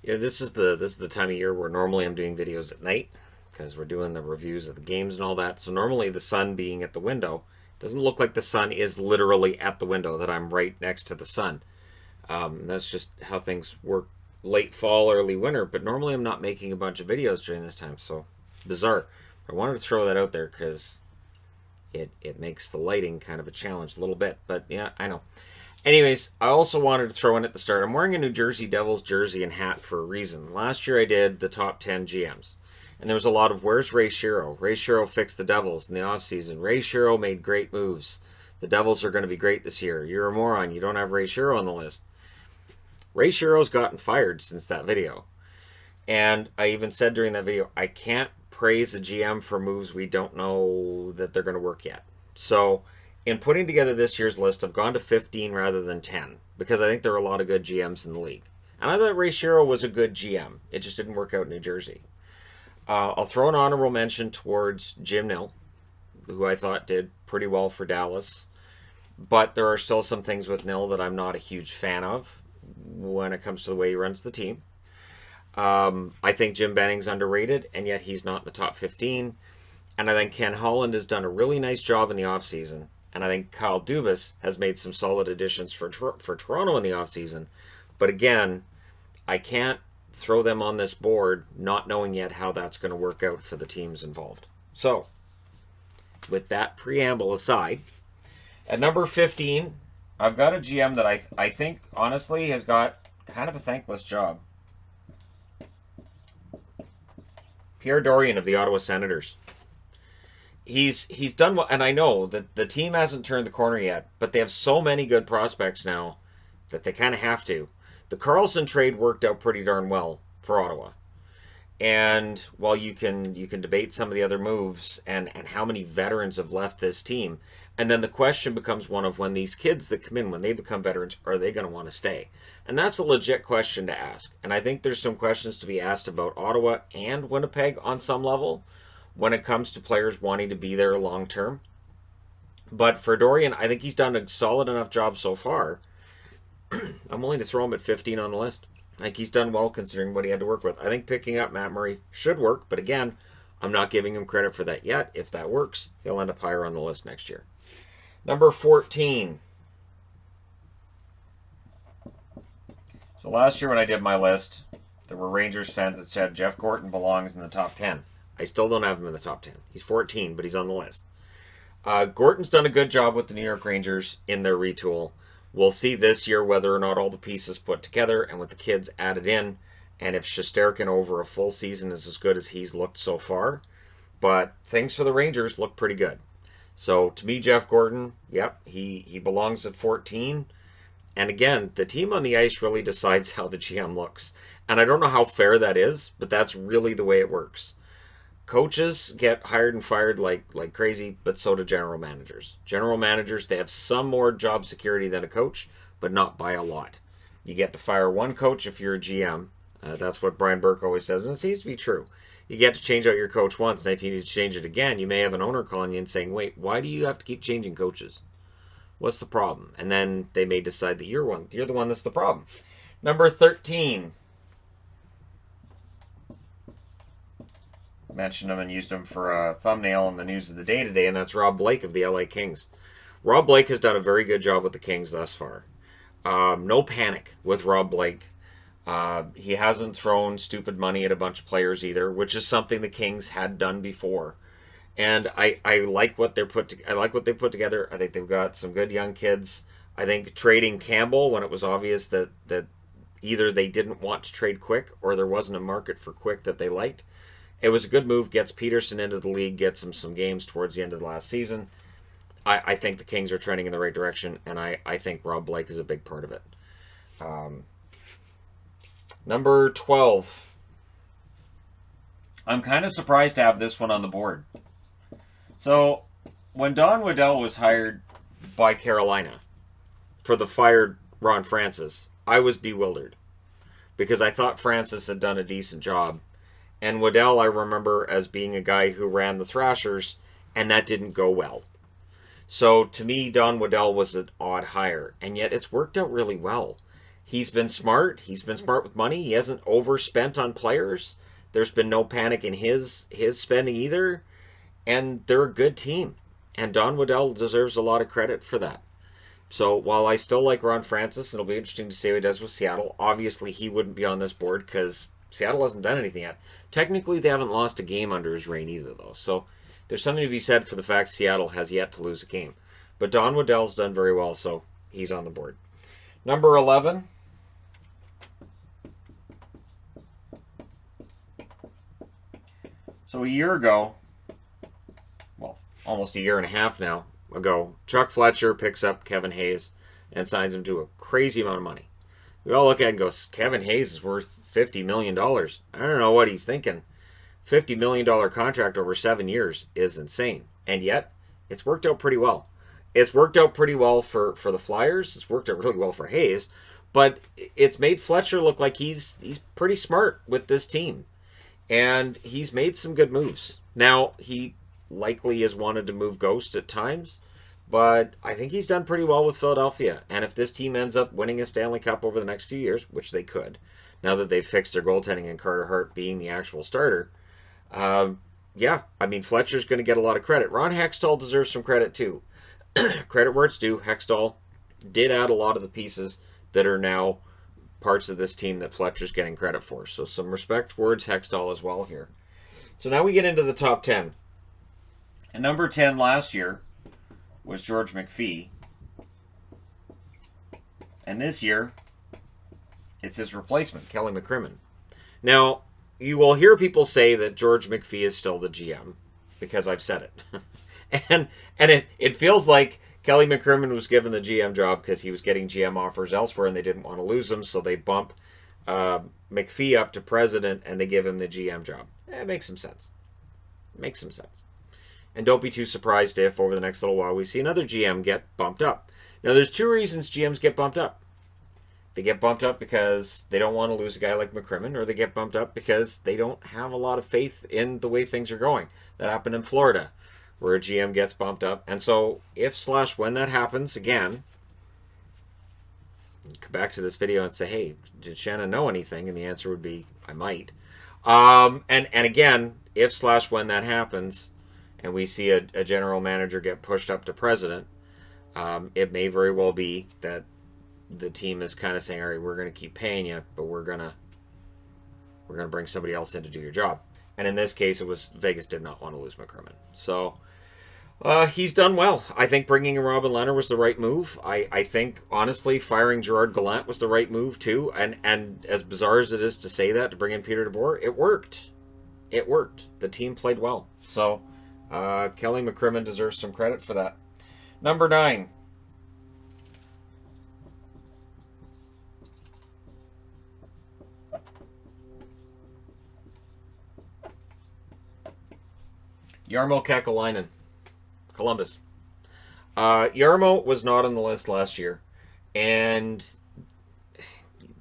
Yeah, this is the time of year where normally I'm doing videos at night because we're doing the reviews of the games and all that. So normally the sun being at the window doesn't look like the sun is literally at the window, that I'm right next to the sun. That's just how things work late fall, early winter. But normally I'm not making a bunch of videos during this time, so bizarre. I wanted to throw that out there because it makes the lighting kind of a challenge a little bit. But yeah, I know. Anyways, I also wanted to throw in at the start, I'm wearing a New Jersey Devils jersey and hat for a reason. Last year I did the top 10 GMs. And there was a lot of, where's Ray Shero? Ray Shero fixed the Devils in the offseason. Ray Shero made great moves. The Devils are going to be great this year. You're a moron. You don't have Ray Shero on the list. Ray Shero's gotten fired since that video. And I even said during that video, I can't praise a GM for moves we don't know that they're going to work yet. So in putting together this year's list, I've gone to 15 rather than 10 because I think there are a lot of good GMs in the league. And I thought Ray Shero was a good GM. It just didn't work out in New Jersey. I'll throw an honorable mention towards Jim Nill, who I thought did pretty well for Dallas. But there are still some things with Nill that I'm not a huge fan of when it comes to the way he runs the team. I think Jim Benning's underrated, and yet he's not in the top 15. And I think Ken Holland has done a really nice job in the offseason. And I think Kyle Dubas has made some solid additions for Toronto in the offseason. But again, I can't throw them on this board not knowing yet how that's going to work out for the teams involved. So, with that preamble aside, at number 15, I've got a GM that I think, honestly, has got kind of a thankless job. Pierre Dorion of the Ottawa Senators. He's done well, and I know that the team hasn't turned the corner yet, but they have so many good prospects now that they kind of have to. The Carlson trade worked out pretty darn well for Ottawa. And while you can debate some of the other moves and how many veterans have left this team, and then the question becomes one of when these kids that come in, when they become veterans, are they going to want to stay? And that's a legit question to ask. And I think there's some questions to be asked about Ottawa and Winnipeg on some level when it comes to players wanting to be there long term. But for Dorian, I think he's done a solid enough job so far. I'm willing to throw him at 15 on the list. I think he's done well considering what he had to work with. I think picking up Matt Murray should work, but again, I'm not giving him credit for that yet. If that works, he'll end up higher on the list next year. Number 14. So last year when I did my list, there were Rangers fans that said Jeff Gorton belongs in the top 10. I still don't have him in the top 10. He's 14, but he's on the list. Gorton's done a good job with the New York Rangers in their retool. We'll see this year whether or not all the pieces put together and with the kids added in, and if Shesterkin over a full season is as good as he's looked so far. But things for the Rangers look pretty good. So to me, Jeff Gorton, yep, he belongs at 14. And again, the team on the ice really decides how the GM looks. And I don't know how fair that is, but that's really the way it works. Coaches get hired and fired like crazy, but so do general managers. General managers, they have some more job security than a coach, but not by a lot. You get to fire one coach if you're a GM. That's what Brian Burke always says, and it seems to be true. You get to change out your coach once, and if you need to change it again, you may have an owner calling you and saying, wait, why do you have to keep changing coaches? What's the problem? And then they may decide that you're the one that's the problem. Number 13. Mentioned him and used him for a thumbnail in the news of the day today, and that's Rob Blake of the LA Kings. Rob Blake has done a very good job with the Kings thus far. No panic with Rob Blake. He hasn't thrown stupid money at a bunch of players either, which is something the Kings had done before. And I like what they put together. I think they've got some good young kids. I think trading Campbell when it was obvious that either they didn't want to trade Quick or there wasn't a market for Quick that they liked. It was a good move, gets Peterson into the league, gets him some games towards the end of the last season. I think the Kings are trending in the right direction, and I think Rob Blake is a big part of it. Number 12. I'm kind of surprised to have this one on the board. So, when Don Waddell was hired by Carolina for the fired Ron Francis, I was bewildered because I thought Francis had done a decent job. And Waddell, I remember as being a guy who ran the Thrashers, and that didn't go well. So to me, Don Waddell was an odd hire, and yet it's worked out really well. He's been smart. He's been smart with money. He hasn't overspent on players. There's been no panic in his spending either. And they're a good team. And Don Waddell deserves a lot of credit for that. So while I still like Ron Francis, it'll be interesting to see what he does with Seattle. Obviously, he wouldn't be on this board because Seattle hasn't done anything yet. Technically, they haven't lost a game under his reign either, though. So there's something to be said for the fact Seattle has yet to lose a game. But Don Waddell's done very well, so he's on the board. Number 11. So a year ago, well, almost a year and a half now ago, Chuck Fletcher picks up Kevin Hayes and signs him to a crazy amount of money. We all look at it and go, Kevin Hayes is worth $50 million. I don't know what he's thinking. $50 million contract over 7 years is insane. And yet, it's worked out pretty well. It's worked out pretty well for the Flyers. It's worked out really well for Hayes. But it's made Fletcher look like he's pretty smart with this team. And he's made some good moves. Now, he likely has wanted to move Ghost at times, but I think he's done pretty well with Philadelphia. And if this team ends up winning a Stanley Cup over the next few years, which they could, now that they've fixed their goaltending and Carter Hart being the actual starter, yeah, I mean, Fletcher's going to get a lot of credit. Ron Hextall deserves some credit too. Credit where it's due. Hextall did add a lot of the pieces that are now parts of this team that Fletcher's getting credit for. So some respect towards Hextall as well here. So now we get into the top 10. And number 10 last year was George McPhee. And this year, it's his replacement, Kelly McCrimmon. Now, you will hear people say that George McPhee is still the GM, because I've said it. and it feels like Kelly McCrimmon was given the GM job because he was getting GM offers elsewhere and they didn't want to lose him, so they bump McPhee up to president and they give him the GM job. It makes some sense. Makes some sense. And don't be too surprised if over the next little while we see another GM get bumped up. Now, there's two reasons GMs get bumped up. They get bumped up because they don't want to lose a guy like McCrimmon, or they get bumped up because they don't have a lot of faith in the way things are going. That happened in Florida, where a GM gets bumped up. And so if/when that happens again, come back to this video and say, hey, did Shannon know anything? And the answer would be, I might. And again, if/when that happens, and we see a general manager get pushed up to president, it may very well be that the team is kind of saying, all right, we're going to keep paying you, but we're going to bring somebody else in to do your job. And in this case, it was Vegas did not want to lose McCrimmon. So he's done well. I think bringing in Robin Lehner was the right move. I think, honestly, firing Gerard Gallant was the right move, too. And as bizarre as it is to say that, to bring in Peter DeBoer, it worked. It worked. The team played well. So Kelly McCrimmon deserves some credit for that. Number 9. Jarmo Kekalainen, Columbus. Jarmo was not on the list last year, and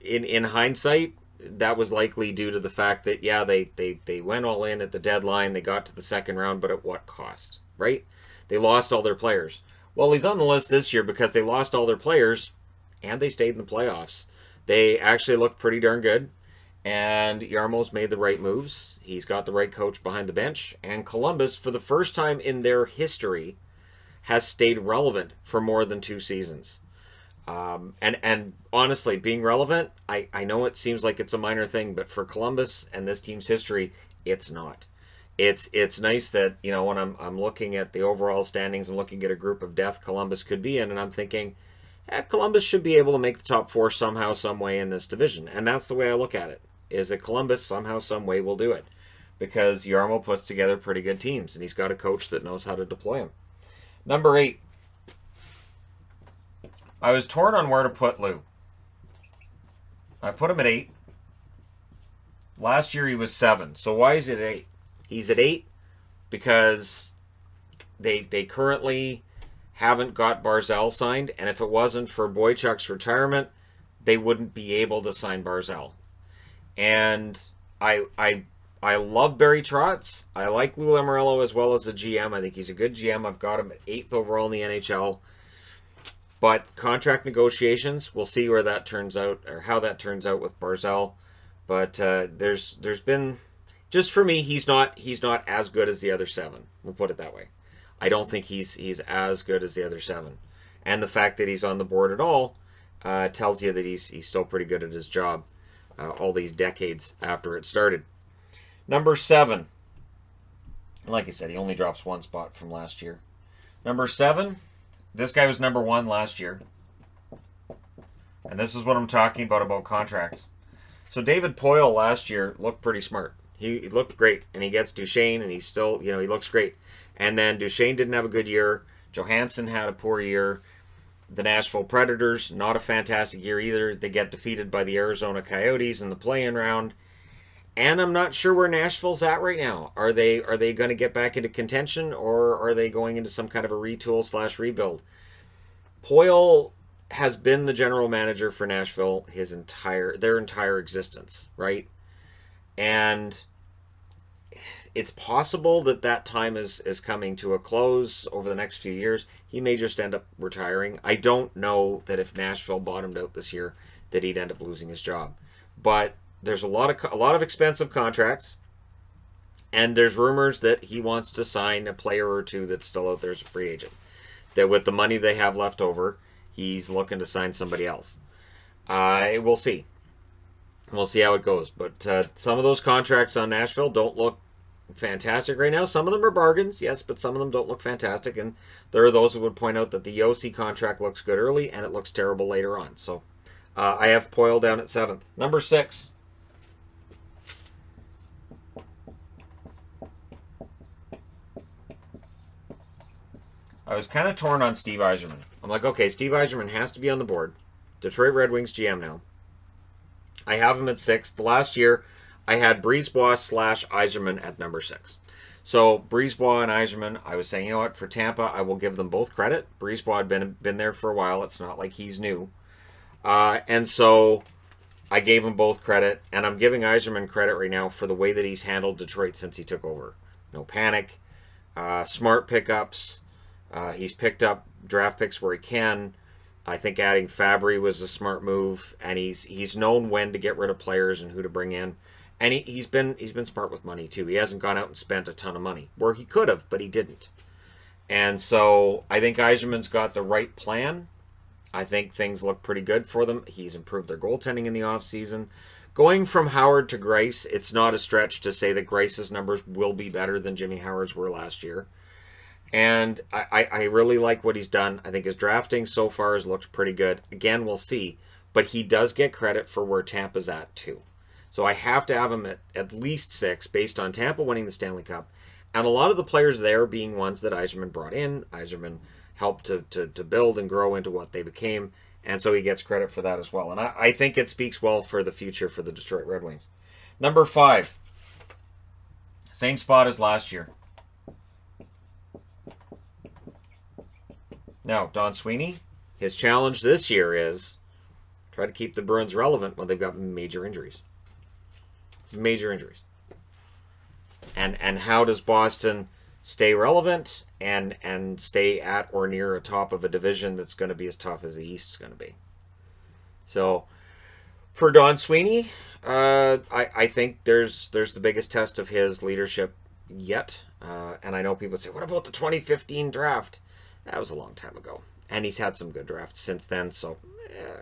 in hindsight, that was likely due to the fact that, yeah, they went all in at the deadline, they got to the second round, but at what cost, right? They lost all their players. Well, he's on the list this year because they lost all their players, and they stayed in the playoffs. They actually looked pretty darn good. And Jarmo's made the right moves. He's got the right coach behind the bench. And Columbus, for the first time in their history, has stayed relevant for more than 2 seasons. And honestly, being relevant, I know it seems like it's a minor thing, but for Columbus and this team's history, it's not. It's nice that, you know, when I'm looking at the overall standings and looking at a group of death Columbus could be in, and I'm thinking, Columbus should be able to make the top 4 somehow, some way in this division. And that's the way I look at it. Is that Columbus somehow, some way will do it. Because Jarmo puts together pretty good teams, and he's got a coach that knows how to deploy them. Number 8. I was torn on where to put Lou. I put him at 8. Last year he was 7. So why is it 8? He's at 8 because they currently haven't got Barzal signed, and if it wasn't for Boychuk's retirement, they wouldn't be able to sign Barzal. And I love Barry Trotz. I like Lou Lamoriello as well as a GM. I think he's a good GM. I've got him at 8th overall in the NHL. But contract negotiations, we'll see where that turns out or how that turns out with Barzal. But there's been, just for me, he's not as good as the other 7. We'll put it that way. I don't think he's as good as the other 7. And the fact that he's on the board at all tells you that he's still pretty good at his job all these decades after it started. Number 7. Like I said, he only drops 1 spot from last year. Number 7, this guy was number 1 last year. And this is what I'm talking about contracts. So David Poile last year looked pretty smart. He looked great. And he gets Duchesne, and he's still, he looks great. And then Duchesne didn't have a good year. Johansson had a poor year. The Nashville Predators, not a fantastic year either. They get defeated by the Arizona Coyotes in the play-in round. And I'm not sure where Nashville's at right now. Are they going to get back into contention, or are they going into some kind of a retool / rebuild? Poile has been the general manager for Nashville their entire existence, right? And it's possible that time is coming to a close over the next few years. He may just end up retiring. I don't know that if Nashville bottomed out this year that he'd end up losing his job. But there's a lot of expensive contracts, and there's rumors that he wants to sign a player or two that's still out there as a free agent. That with the money they have left over, he's looking to sign somebody else. We'll see. We'll see how it goes. But some of those contracts on Nashville don't look fantastic right now. Some of them are bargains, yes, but some of them don't look fantastic. And there are those who would point out that the Yossi contract looks good early and it looks terrible later on. So I have Poile down at 7th. Number 6. I was kind of torn on Steve Yzerman. I'm like, okay, Steve Yzerman has to be on the board. Detroit Red Wings GM now. I have him at 6th. Last year, I had Brisebois / Yzerman at number 6. So Brisebois and Yzerman, I was saying, you know what, for Tampa, I will give them both credit. Brisebois had been there for a while. It's not like he's new. And so I gave them both credit, and I'm giving Yzerman credit right now for the way that he's handled Detroit since he took over. No panic, smart pickups. He's picked up draft picks where he can. I think adding Fabry was a smart move, and he's known when to get rid of players and who to bring in. And he's been smart with money too. He hasn't gone out and spent a ton of money where he could have, but he didn't. And so I think Yzerman's got the right plan. I think things look pretty good for them. He's improved their goaltending in the offseason. Going from Howard to Greiss, it's not a stretch to say that Greiss's numbers will be better than Jimmy Howard's were last year. And I really like what he's done. I think his drafting so far has looked pretty good. Again, we'll see. But he does get credit for where Tampa's at, too. So I have to have him at least 6 based on Tampa winning the Stanley Cup. And a lot of the players there being ones that Yzerman brought in. Yzerman helped to build and grow into what they became. And so he gets credit for that as well. And I think it speaks well for the future for the Detroit Red Wings. Number 5. Same spot as last year. Now, Don Sweeney, his challenge this year is try to keep the Bruins relevant when they've got major injuries. Major injuries. And how does Boston stay relevant and stay at or near a top of a division that's going to be as tough as the East is going to be? So, for Don Sweeney, I think there's the biggest test of his leadership yet. And I know people say, what about the 2015 draft? That was a long time ago. And he's had some good drafts since then. So,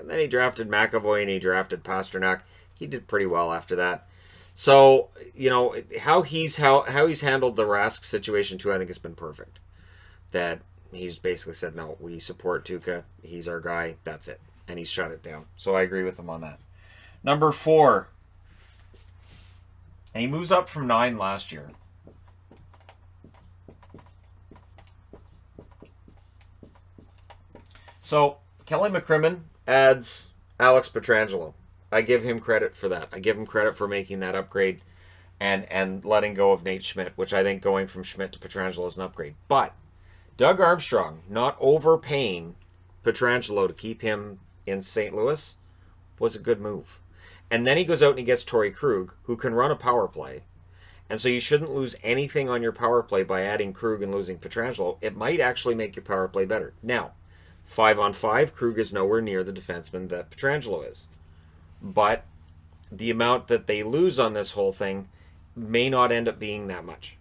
then he drafted McAvoy and he drafted Pasternak. He did pretty well after that. So, how he's handled the Rask situation too, I think has been perfect. That he's basically said, no, we support Tuukka. He's our guy. That's it. And he's shut it down. So I agree with him on that. Number 4. And he moves up from 9 last year. So, Kelly McCrimmon adds Alex Pietrangelo. I give him credit for that. I give him credit for making that upgrade and letting go of Nate Schmidt, which I think going from Schmidt to Pietrangelo is an upgrade. But Doug Armstrong not overpaying Pietrangelo to keep him in St. Louis was a good move. And then he goes out and he gets Torrey Krug, who can run a power play. And so you shouldn't lose anything on your power play by adding Krug and losing Pietrangelo. It might actually make your power play better. Now, 5-on-5, Krug is nowhere near the defenseman that Pietrangelo is. But the amount that they lose on this whole thing may not end up being that much.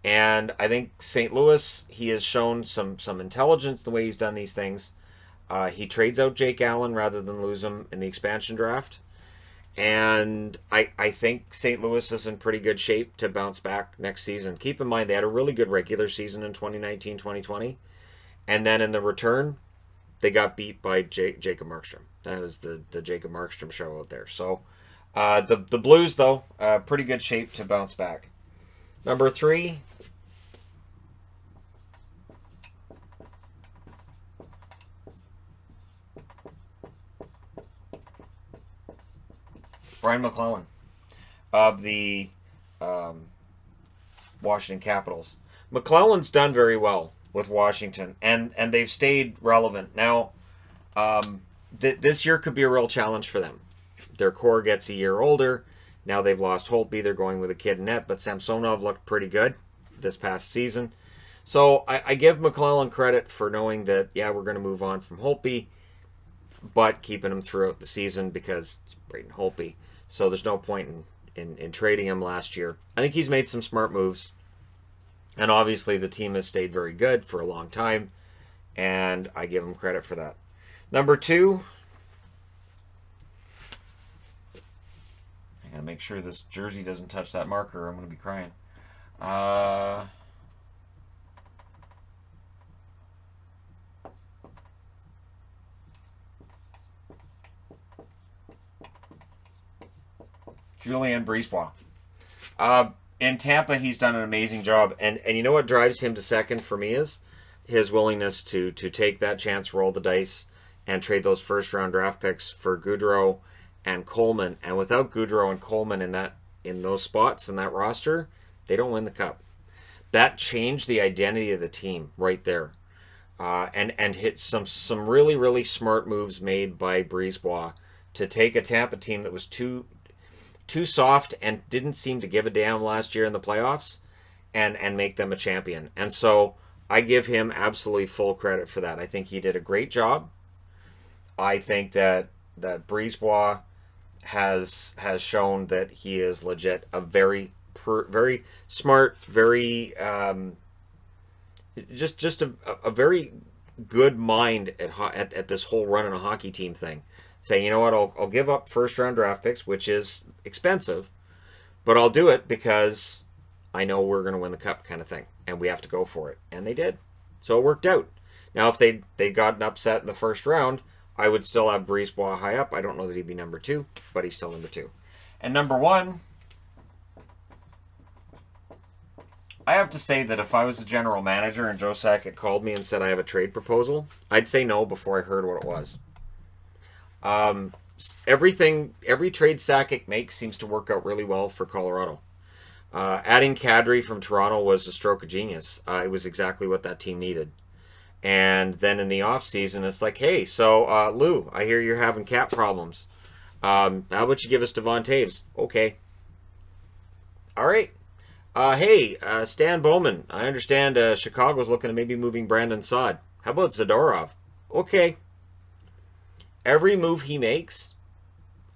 And I think St. Louis, he has shown some intelligence the way he's done these things. He trades out Jake Allen rather than lose him in the expansion draft. And I think St. Louis is in pretty good shape to bounce back next season. Keep in mind, they had a really good regular season in 2019-2020. And then in the return, they got beat by Jacob Markstrom. That was the Jacob Markstrom show out there. So the Blues, though, pretty good shape to bounce back. Number 3. Brian McClellan of the Washington Capitals. McClellan's done very well with Washington, and they've stayed relevant. Now, this year could be a real challenge for them. Their core gets a year older. Now they've lost Holtby. They're going with a kid in net, but Samsonov looked pretty good this past season. So I give McClellan credit for knowing that, yeah, we're going to move on from Holtby, but keeping him throughout the season because it's Braden Holtby. So there's no point in trading him last year. I think he's made some smart moves. And obviously the team has stayed very good for a long time. And I give him credit for that. Number 2. I gotta make sure this jersey doesn't touch that marker or I'm gonna be crying. Julien Brisebois. In Tampa, he's done an amazing job. And you know what drives him to second for me is his willingness to take that chance, roll the dice, and trade those first-round draft picks for Gaudreau and Coleman. And without Gaudreau and Coleman in those spots in that roster, they don't win the cup. That changed the identity of the team right there. And hit some really, really smart moves made by Brisebois to take a Tampa team that was too soft and didn't seem to give a damn last year in the playoffs and make them a champion. And so I give him absolutely full credit for that. I think he did a great job. I think that Brisebois has shown that he is legit a very smart, very just a very good mind at this whole run in a hockey team thing. Say, you know what, I'll give up first-round draft picks, which is expensive, but I'll do it because I know we're going to win the cup kind of thing, and we have to go for it. And they did. So it worked out. Now, if they got an upset in the first round, I would still have Brisebois high up. I don't know that he'd be number 2, but he's still number 2. And number 1, I have to say that if I was a general manager and Joe Sakic called me and said I have a trade proposal, I'd say no before I heard what it was. Every trade Sakic makes seems to work out really well for Colorado. Adding Kadri from Toronto was a stroke of genius. It was exactly what that team needed. And then in the offseason, it's like, hey, so Lou, I hear you're having cap problems. How about you give us Devon Taves? Okay. All right. Hey, Stan Bowman, I understand Chicago's looking at maybe moving Brandon Saad. How about Zadorov? Okay. Every move he makes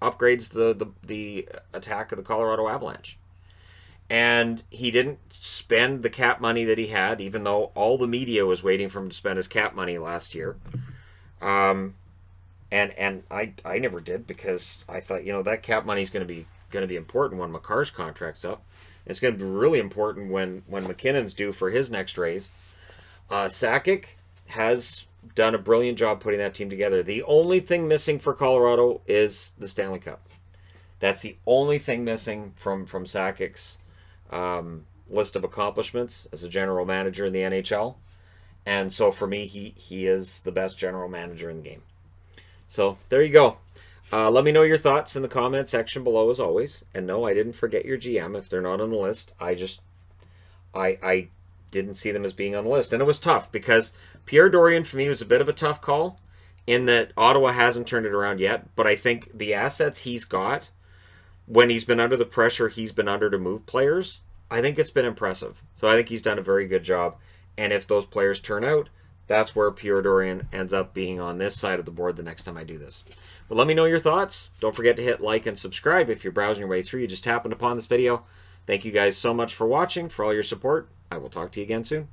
upgrades the attack of the Colorado Avalanche. And he didn't spend the cap money that he had, even though all the media was waiting for him to spend his cap money last year. And I never did because I thought, that cap money is going to be important when McCarr's contract's up. It's going to be really important when McKinnon's due for his next raise. Sakic has done a brilliant job putting that team together. The only thing missing for Colorado is the Stanley Cup. That's the only thing missing from Sakic's list of accomplishments as a general manager in the NHL. And so for me, he is the best general manager in the game. So there you go. Let me know your thoughts in the comment section below as always. And no, I didn't forget your GM if they're not on the list. I didn't see them as being on the list. And it was tough because Pierre Dorion for me was a bit of a tough call in that Ottawa hasn't turned it around yet. But I think the assets he's got, when he's been under the pressure he's been under to move players, I think it's been impressive. So I think he's done a very good job. And if those players turn out, that's where Pure Dorian ends up being on this side of the board the next time I do this. But let me know your thoughts. Don't forget to hit like and subscribe if you're browsing your way through. You just happened upon this video. Thank you guys so much for watching, for all your support. I will talk to you again soon.